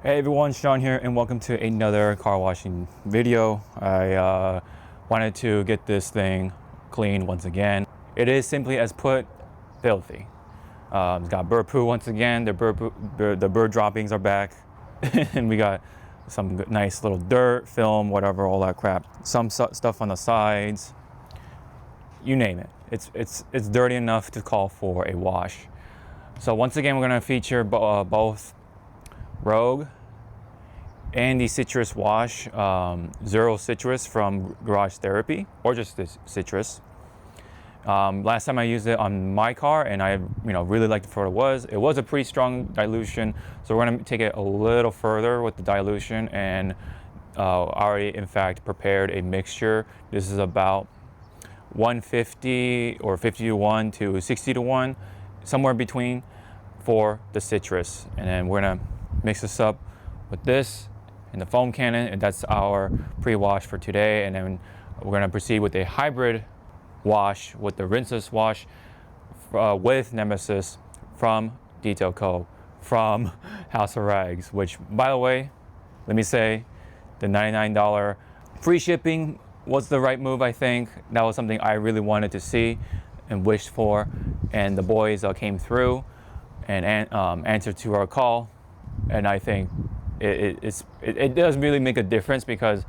Hey everyone, Sean here, and welcome to another car washing video. I wanted to get this thing clean once again. It is simply as put, filthy. It's got bird poo once again. The bird droppings are back, and we got some nice little dirt, film, whatever, all that crap. Some stuff on the sides. You name it. It's dirty enough to call for a wash. So once again, we're gonna feature both Rogue and the citrus wash, Zero Citrus from Garage Therapy, or just this citrus. Last time I used it on my car, and I really liked it for what it was. It was a pretty strong dilution, so we're gonna take it a little further with the dilution, and I already in fact prepared a mixture. This is about 150 or 50 to 1 to 60 to 1, somewhere between, for the citrus. And then we're gonna mix this up with this and the foam cannon, and that's our pre-wash for today. And then we're gonna proceed with a hybrid wash with the rinseless wash with Nemesis from Detail Co. from House of Rags, which, by the way, let me say, the $99 free shipping was the right move. I think that was something I really wanted to see and wished for, and the boys came through and answered to our call. And I think it does really make a difference, because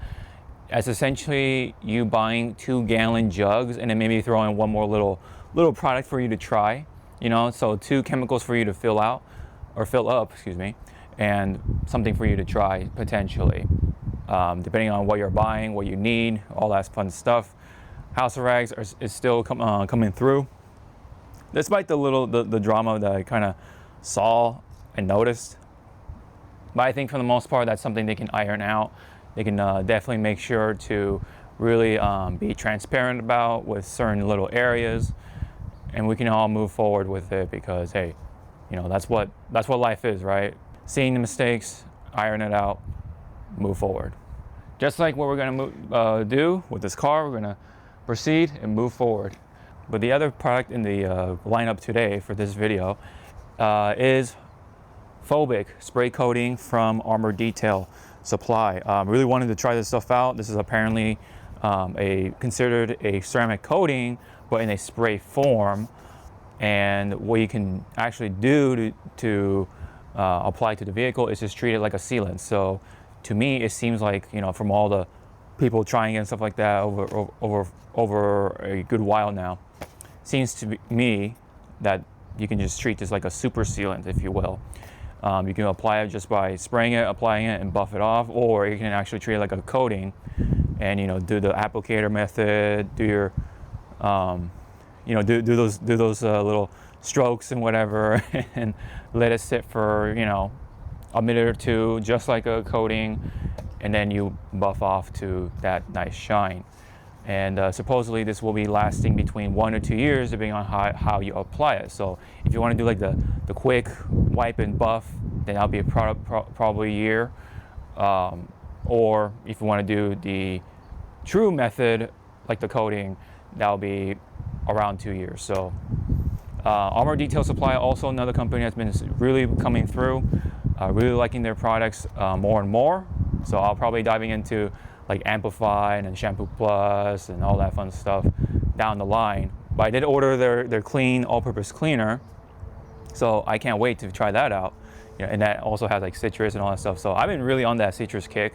it's essentially you buying 2-gallon jugs and then maybe throwing one more little product for you to try, so 2 chemicals for you to fill up, excuse me, and something for you to try potentially, depending on what you're buying, what you need, all that fun stuff. House of Rags is still coming through, despite the drama that I kind of saw and noticed. But I think for the most part, that's something they can iron out. They can definitely make sure to really be transparent about with certain little areas, and we can all move forward with it, because hey, that's what life is, right? Seeing the mistakes, iron it out, move forward. Just like what we're gonna do with this car, we're gonna proceed and move forward. But the other product in the lineup today for this video is Phobic spray coating from Armor Detail Supply. Really wanted to try this stuff out. This is apparently considered a ceramic coating, but in a spray form. And what you can actually do to apply to the vehicle is just treat it like a sealant. So to me, it seems like, from all the people trying it and stuff like that over a good while now, seems to me that you can just treat this like a super sealant, if you will. You can apply it just by spraying it, applying it, and buff it off, or you can actually treat it like a coating, and do the applicator method, do your, do those little strokes and whatever, and let it sit for a minute or two, just like a coating, and then you buff off to that nice shine. And supposedly this will be lasting between 1 or 2 years, depending on how you apply it. So if you want to do like the quick wipe and buff, then that'll be probably a year. Or if you want to do the true method, like the coating, that'll be around 2 years. So Armor Detail Supply, also another company that's been really coming through, really liking their products more and more. So I'll probably diving into like Amplify and then Shampoo Plus and all that fun stuff down the line. But I did order their clean all-purpose cleaner, so I can't wait to try that out. And that also has like citrus and all that stuff. So I've been really on that citrus kick,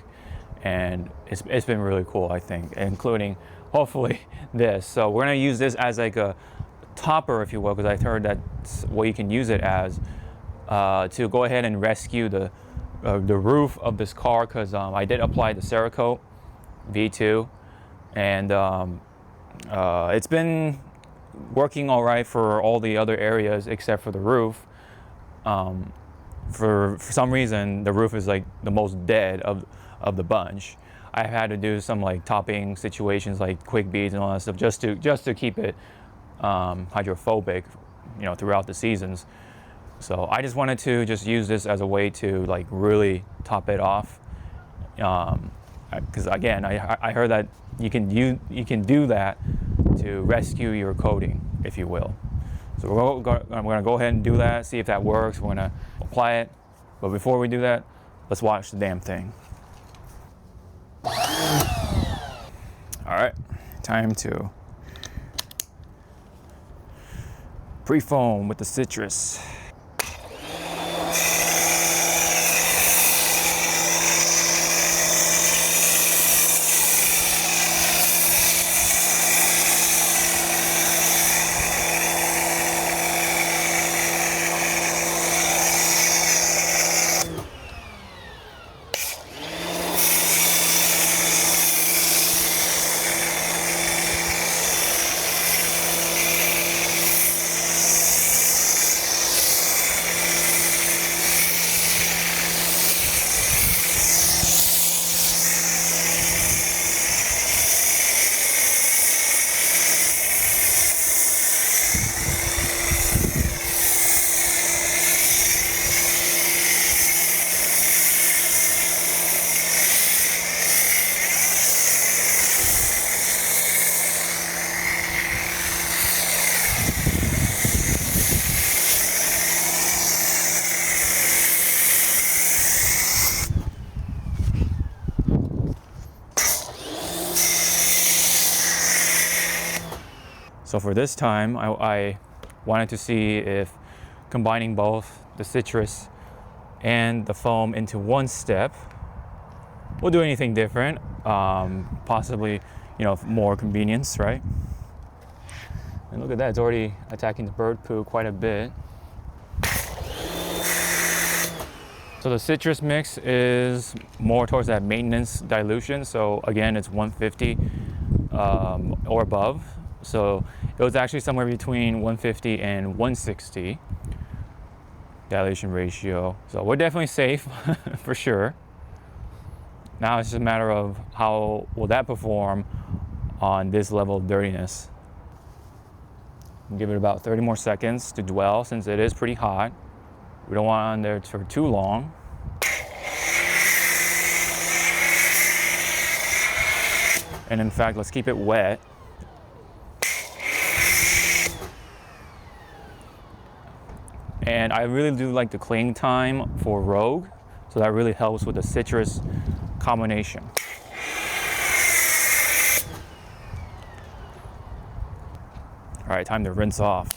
and it's been really cool, I think, including hopefully this. So we're gonna use this as like a topper, if you will, because I've heard that's what you can use it as, to go ahead and rescue the roof of this car, because I did apply the Cerakote V2, and it's been working all right for all the other areas except for the roof. For some reason, the roof is like the most dead of the bunch. I've had to do some like topping situations, like quick beads and all that stuff, just to keep it hydrophobic, throughout the seasons. So I just wanted to just use this as a way to like really top it off, because again, I heard that you can do that to rescue your coating, if you will. So we're gonna go ahead and do that, see if that works. We're gonna apply it, but before we do that, let's watch the damn thing. All right, time to pre-foam with the citrus. So for this time, I wanted to see if combining both the citrus and the foam into one step will do anything different. Possibly, more convenience, right? And look at that, it's already attacking the bird poo quite a bit. So the citrus mix is more towards that maintenance dilution. So again, it's 150 or above. So it was actually somewhere between 150 and 160 dilution ratio. So we're definitely safe for sure. Now it's just a matter of how will that perform on this level of dirtiness. Give it about 30 more seconds to dwell since it is pretty hot. We don't want it on there for too long. And in fact, let's keep it wet. And I really do like the cling time for Rogue, so that really helps with the citrus combination. All right, time to rinse off.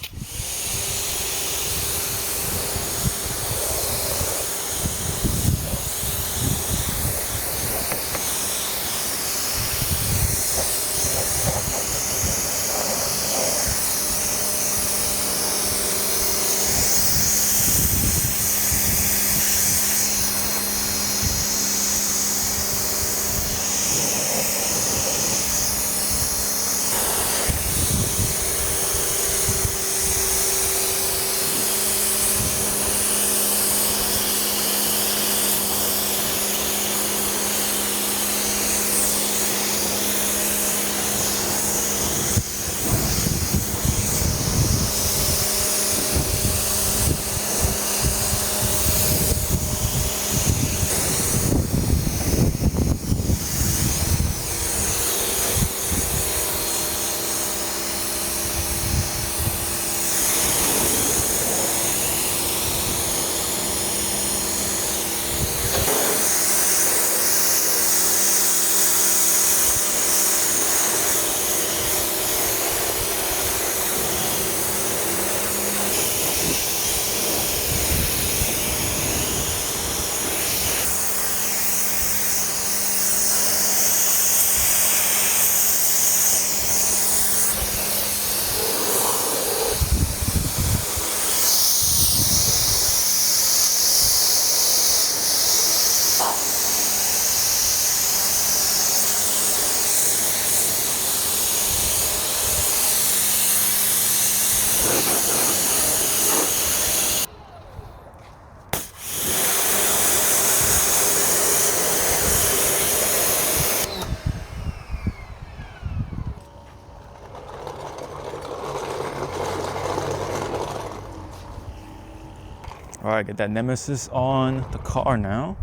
All right, get that Nemesis on the car now.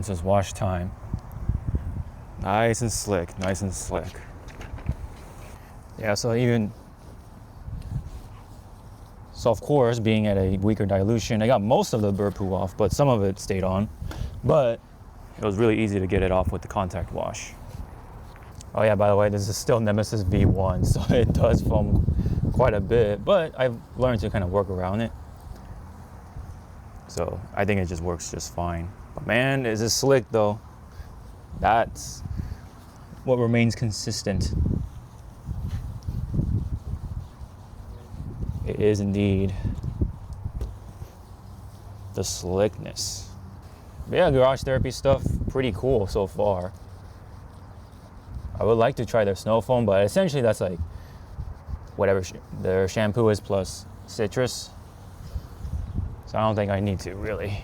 rinseless wash time. Nice and slick, nice and slick. Yeah, so of course, being at a weaker dilution, I got most of the bird poo off, but some of it stayed on. But it was really easy to get it off with the contact wash. Oh yeah, by the way, this is still Nemesis V1, so it does foam quite a bit, but I've learned to kind of work around it. So I think it just works just fine. But man, is it slick though. That's what remains consistent. It is indeed the slickness. But yeah, garage therapy stuff, pretty cool so far. I would like to try their snow foam, but essentially that's like whatever their shampoo is plus citrus. So I don't think I need to really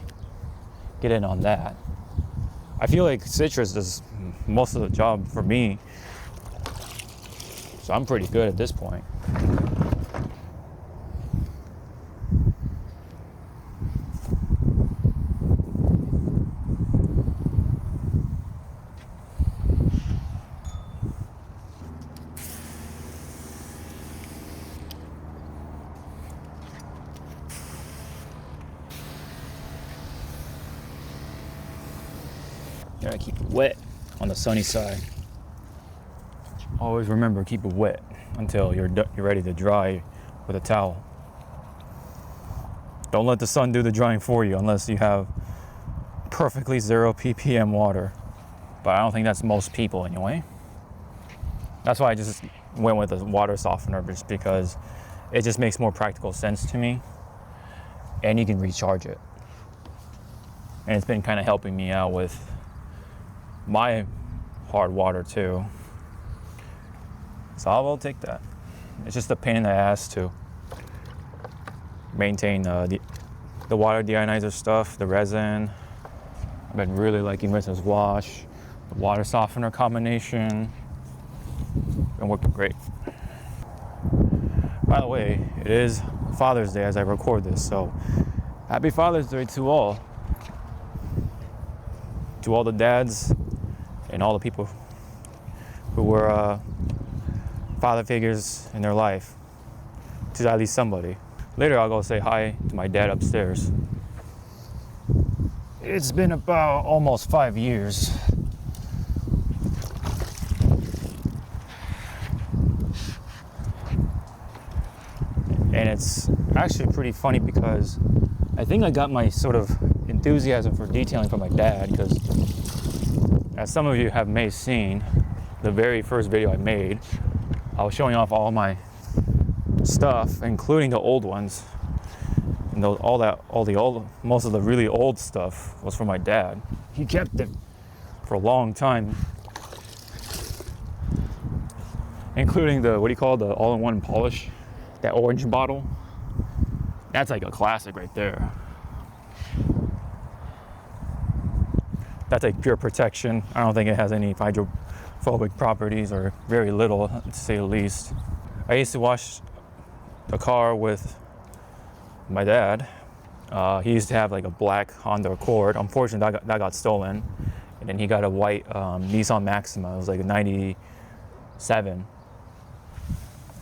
get in on that. I feel like citrus does most of the job for me. So I'm pretty good at this point. Gotta keep it wet on the sunny side. Always remember, keep it wet until you're ready to dry with a towel. Don't let the sun do the drying for you unless you have perfectly 0 ppm water. But I don't think that's most people anyway. That's why I just went with a water softener, just because it just makes more practical sense to me. And you can recharge it. And it's been kind of helping me out with my hard water too. So I will take that. It's just a pain in the ass to maintain the water deionizer stuff, the resin. I've been really liking rinseless wash, the water softener combination. Been working great. By the way, it is Father's Day as I record this, so happy Father's Day to all. To all the dads and all the people who were father figures in their life, to at least somebody. Later I'll go say hi to my dad upstairs. It's been about almost 5 years. And it's actually pretty funny because I think I got my sort of enthusiasm for detailing from my dad, because as some of you may have seen, the very first video I made, I was showing off all my stuff, including the old ones. And most of the really old stuff was from my dad. He kept it for a long time, including the the all-in-one polish, that orange bottle. That's like a classic right there. That's like pure protection. I don't think it has any hydrophobic properties, or very little, to say the least. I used to wash the car with my dad. He used to have like a black Honda Accord. Unfortunately, that got stolen. And then he got a white Nissan Maxima. It was like a 97.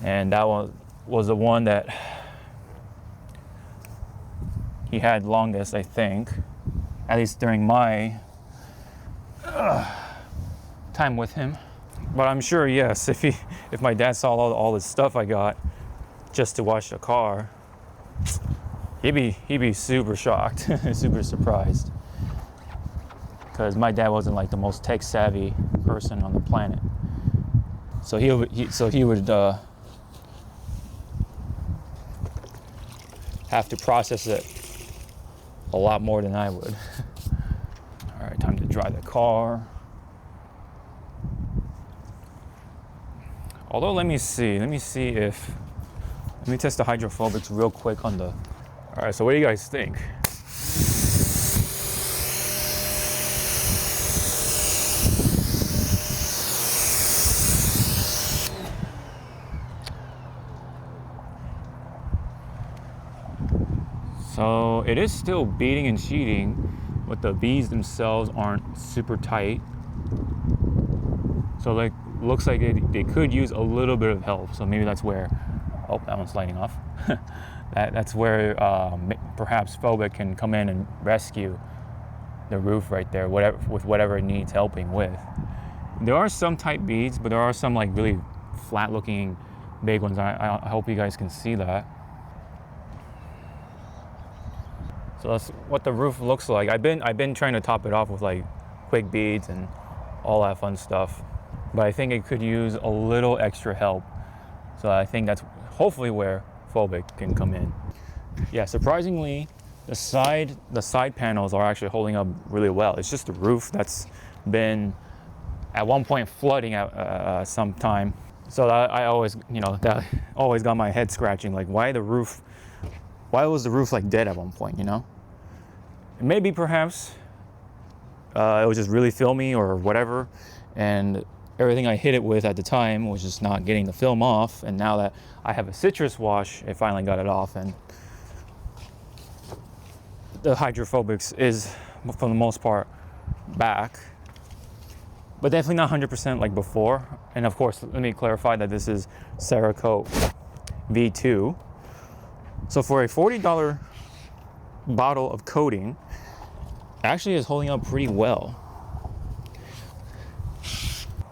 And that one was the one that he had longest, I think, at least during my time with him. But I'm sure, yes, if my dad saw all this stuff I got just to wash the car, he'd be super shocked, super surprised, because my dad wasn't like the most tech savvy person on the planet. So he would have to process it a lot more than I would. All right, time to dry the car. Although, let me test the hydrophobics real quick on the. All right, so what do you guys think? So it is still beating and cheating, but the beads themselves aren't super tight. So like, looks like they could use a little bit of help. So maybe that's where, oh, that one's lighting off. That's where perhaps Phobic can come in and rescue the roof right there, whatever it needs helping with. There are some tight beads, but there are some like really flat looking big ones. I hope you guys can see that. So that's what the roof looks like. I've been trying to top it off with like quick beads and all that fun stuff, but I think it could use a little extra help. So I think that's hopefully where Phobic can come in. Yeah, surprisingly, the side panels are actually holding up really well. It's just the roof that's been at one point flooding at some time. So I always, that always got my head scratching. Like, why was the roof like dead at one point? Maybe perhaps it was just really filmy or whatever, and everything I hit it with at the time was just not getting the film off. And now that I have a citrus wash, it finally got it off, and the hydrophobics is, for the most part, back, but definitely not 100% like before. And of course, let me clarify that this is Cerakote V2. So for a $40 bottle of coating, actually is holding up pretty well.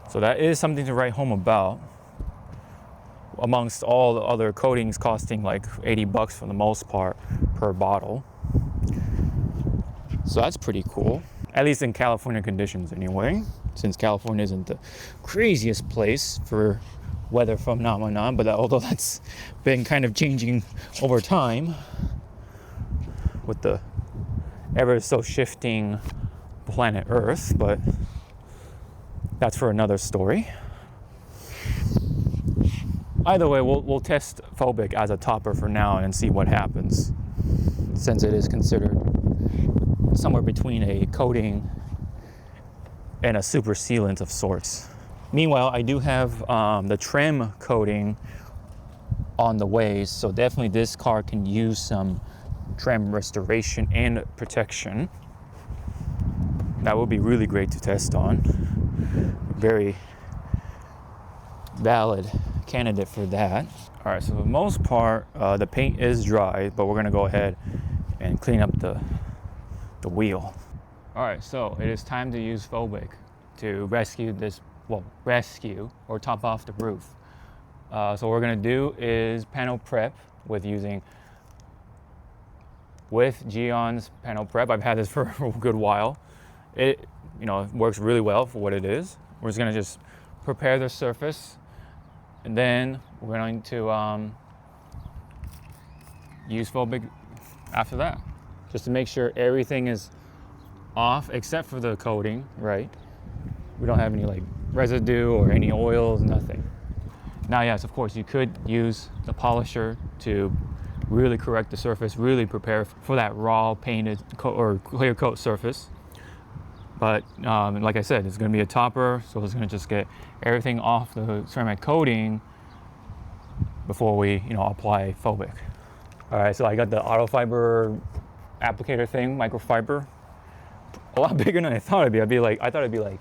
So that is something to write home about, amongst all the other coatings costing like $80 for the most part per bottle. So that's pretty cool, at least in California conditions anyway, since California isn't the craziest place for weather phenomenon, but although that's been kind of changing over time with the ever so shifting planet Earth, but that's for another story. Either way, we'll test Phobic as a topper for now and see what happens, since it is considered somewhere between a coating and a super sealant of sorts. Meanwhile, I do have the trim coating on the way, so definitely this car can use some trim restoration and protection. That would be really great to test on. Very valid candidate for that. All right, so for the most part, the paint is dry, but we're gonna go ahead and clean up the wheel. All right, so it is time to use Phobic to rescue or top off the roof. So what we're gonna do is panel prep with Geon's panel prep. I've had this for a good while. It works really well for what it is. We're just gonna prepare the surface, and then we're going to use Phobic after that, just to make sure everything is off except for the coating, right? We don't have any like residue or any oils, nothing. Now, yes, of course, you could use the polisher to really correct the surface, really prepare for that raw painted or clear coat surface. But like I said, it's going to be a topper, so it's going to just get everything off the ceramic coating before we, apply Phobic. All right, so I got the auto fiber applicator thing, microfiber. A lot bigger than I thought it'd be. I thought it'd be like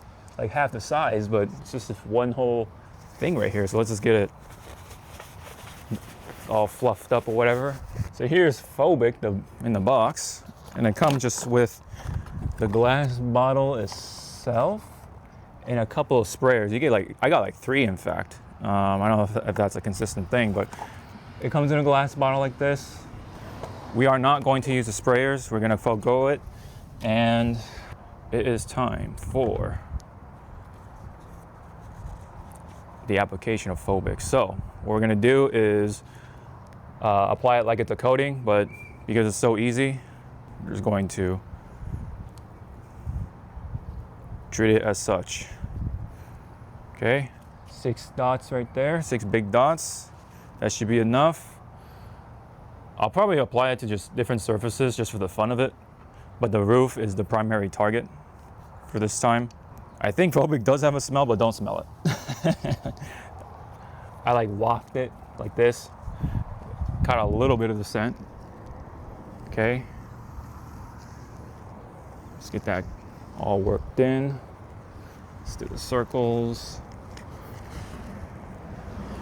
half the size, but it's just this one whole thing right here. So let's just get it all fluffed up or whatever. So here's Phobic in the box, and it comes just with the glass bottle itself and a couple of sprayers. You get I got like 3 in fact. I don't know if that's a consistent thing, but it comes in a glass bottle like this. We are not going to use the sprayers. We're gonna forego it, and it is time for the application of Phobic. So what we're gonna do is apply it like it's a coating, but because it's so easy, we're just going to treat it as such. Okay, 6 dots right there, 6 big dots. That should be enough. I'll probably apply it to just different surfaces just for the fun of it, but the roof is the primary target for this time. I think Phobic does have a smell, but don't smell it. I waft it like this, caught a little bit of the scent. Okay, just get that all worked in. Let's do the circles.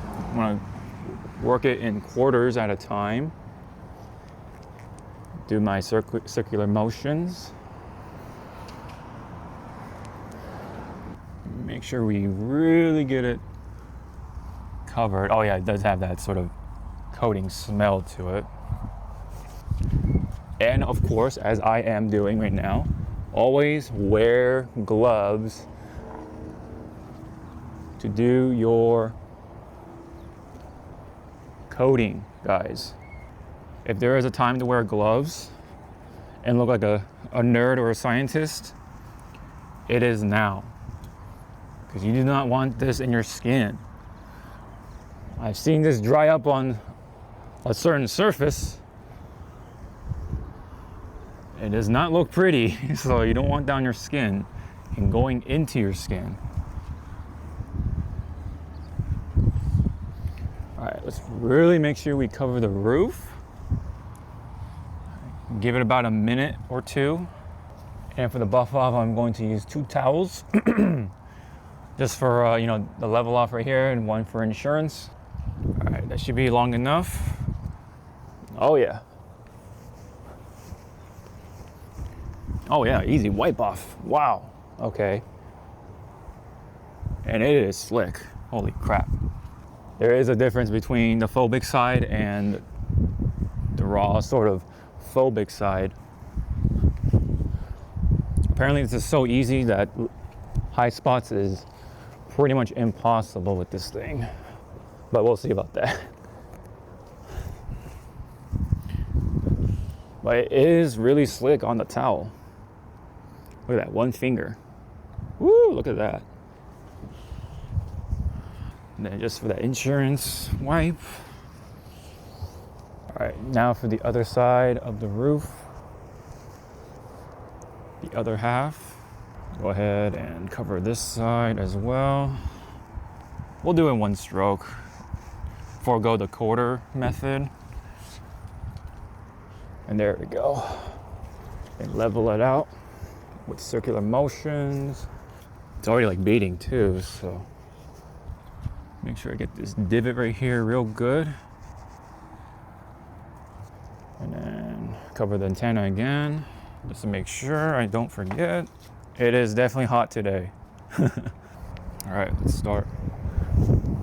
I'm gonna work it in quarters at a time. Do my circular motions. Make sure we really get it covered. Oh yeah, it does have that sort of coating smell to it. And of course, as I am doing right now, always wear gloves to do your coating, guys. If there is a time to wear gloves and look like a nerd or a scientist, it is now. Because you do not want this in your skin. I've seen this dry up on a certain surface. It does not look pretty, so you don't want down your skin and going into your skin. All right, let's really make sure we cover the roof. Give it about a minute or two. And for the buff off, I'm going to use 2 towels. Just for, the level off right here, and 1 for insurance. All right, that should be long enough. Oh yeah. Oh yeah, easy wipe off. Wow, okay. And it is slick, holy crap. There is a difference between the phobic side and the raw sort of phobic side. Apparently this is so easy that high spots is pretty much impossible with this thing, but we'll see about that. But it is really slick on the towel. Look at that, 1 finger. Woo, look at that. And then just for that insurance wipe. All right, now for the other side of the roof. The other half. Go ahead and cover this side as well. We'll do it in 1 stroke. Forego the quarter method. And there we go. And level it out with circular motions. It's already like beading too, so make sure I get this divot right here real good. And then cover the antenna again, just to make sure I don't forget. It is definitely hot today. All right, let's start.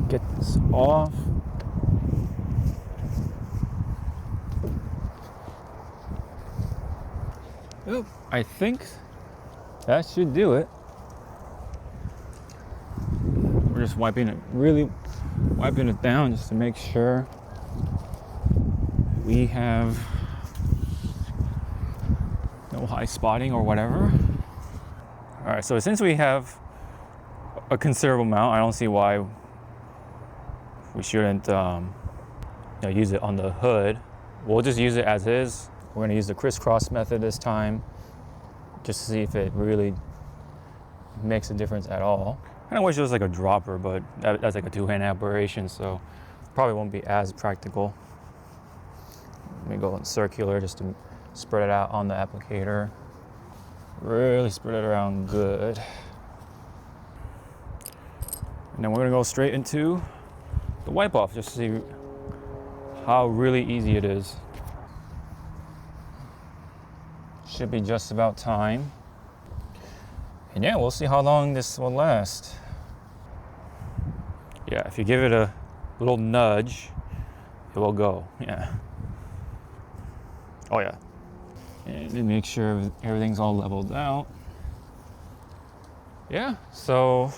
Get this off. Oh, I think that should do it. We're just wiping it, really wiping it down just to make sure we have no high spotting or whatever. All right, so since we have a considerable amount, I don't see why we shouldn't use it on the hood. We'll just use it as is. We're gonna use the crisscross method this time, just to see if it really makes a difference at all. I kind of wish it was like a dropper, but that's like a 2-hand operation, so probably won't be as practical. Let me go in circular just to spread it out on the applicator. Really spread it around good. And then we're gonna go straight into the wipe off just to see how really easy it is. Should be just about time. And yeah, we'll see how long this will last. Yeah, if you give it a little nudge, it will go, yeah. Oh yeah. And then make sure everything's all leveled out. Yeah, so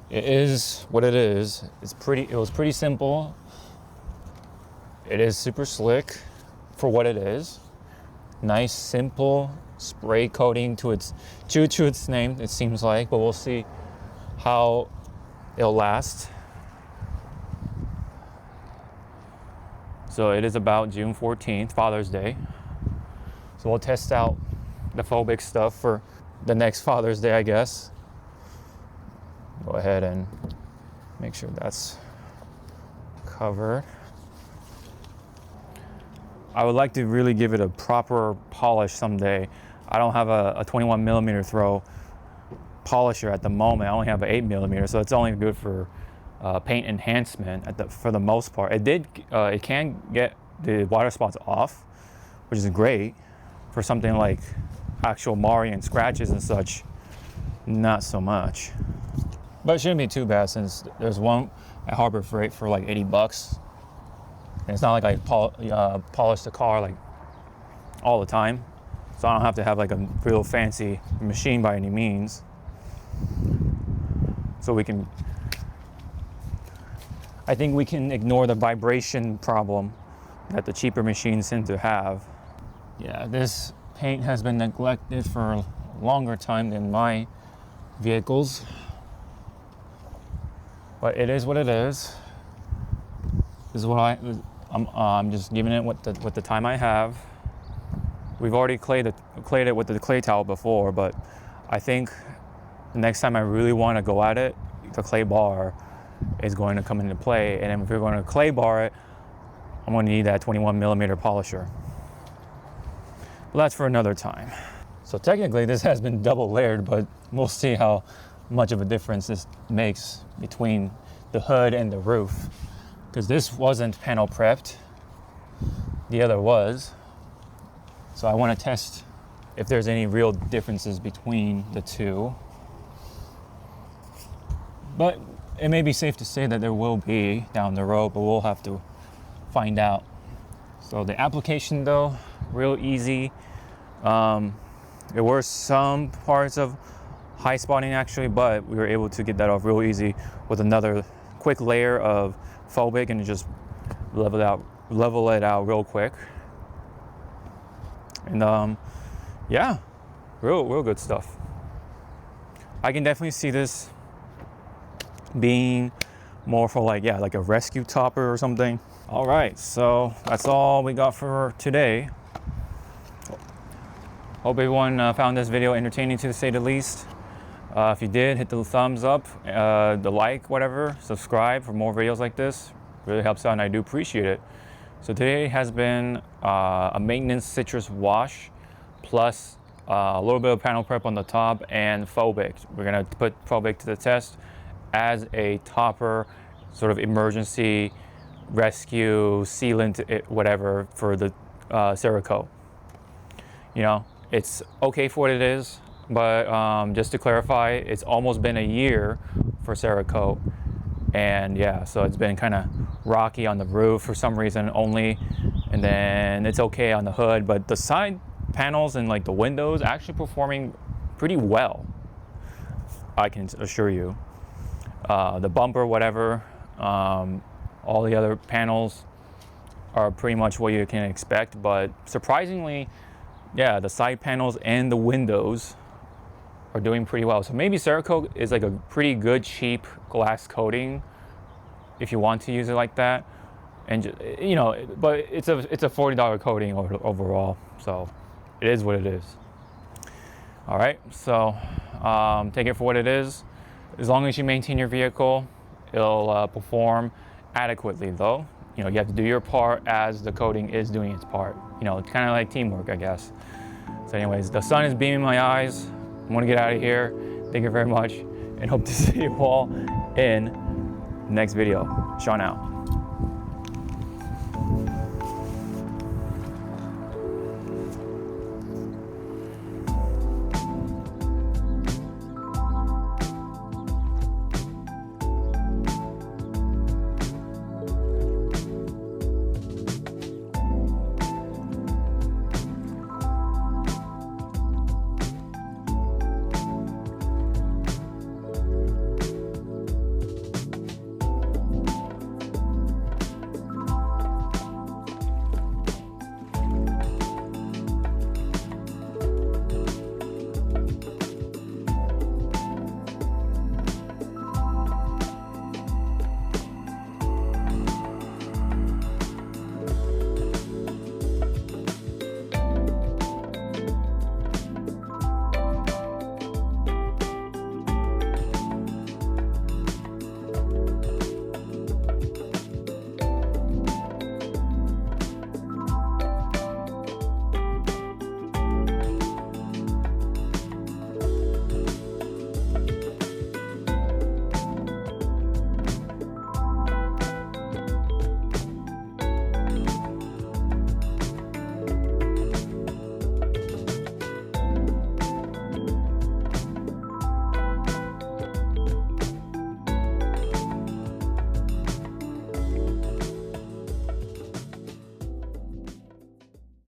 it is what it is. It was pretty simple. It is super slick for what it is. Nice, simple spray coating to its name, it seems like, but we'll see how it'll last. So it is about June 14th, Father's Day. So we'll test out the phobic stuff for the next Father's Day, I guess. Go ahead and make sure that's covered. I would like to really give it a proper polish someday. I don't have a 21 millimeter throw polisher at the moment. I only have an 8 millimeter, so it's only good for paint enhancement for the most part. It can get the water spots off, which is great. For something like actual marring and scratches and such, not so much. But it shouldn't be too bad, since there's one at Harbor Freight for like 80 bucks. And it's not like I polish the car like all the time, so I don't have to have like a real fancy machine by any means. So I think we can ignore the vibration problem that the cheaper machines seem to have. Yeah, this paint has been neglected for a longer time than my vehicles, but it is what it is. This is what I'm just giving it with the time I have. We've already clayed it with the clay towel before, but I think the next time I really want to go at it, the clay bar is going to come into play. And then if we're going to clay bar it, I'm going to need that 21 millimeter polisher. But that's for another time. So technically this has been double layered, but we'll see how much of a difference this makes between the hood and the roof. Because this wasn't panel prepped, the other was. So I want to test if there's any real differences between the two. But it may be safe to say that there will be down the road, but we'll have to find out. So the application though, real easy. There were some parts of high spotting actually, but we were able to get that off real easy with another quick layer of Phobic and just level it out real quick. And yeah, real good stuff. I can definitely see this being more for like a rescue topper or something. All right, so that's all we got for today. Hope everyone found this video entertaining, to say the least. If you did, hit the thumbs up, the like, whatever, subscribe for more videos like this. Really helps out and I do appreciate it. So today has been a maintenance citrus wash plus a little bit of panel prep on the top and Phobic. We're gonna put Phobic to the test as a topper, sort of emergency rescue sealant, whatever, for the Cerakote. You know, it's okay for what it is, but just to clarify, it's almost been a year for Cerakote. And yeah, so it's been kind of rocky on the roof for some reason only, and then it's okay on the hood, but the side panels and like the windows actually performing pretty well, I can assure you. The bumper, whatever, all the other panels are pretty much what you can expect, but surprisingly, yeah, the side panels and the windows are doing pretty well. So maybe Cerakote is like a pretty good cheap glass coating if you want to use it like that, and you know, but it's a $40 coating overall, so it is what it is. All right, so take it for what it is. As long as you maintain your vehicle, it'll perform adequately though. You know, you have to do your part as the coating is doing its part. You know, it's kind of like teamwork, I guess. So anyways, the sun is beaming my eyes. I'm gonna get out of here. Thank you very much and hope to see you all in the next video. Sean out.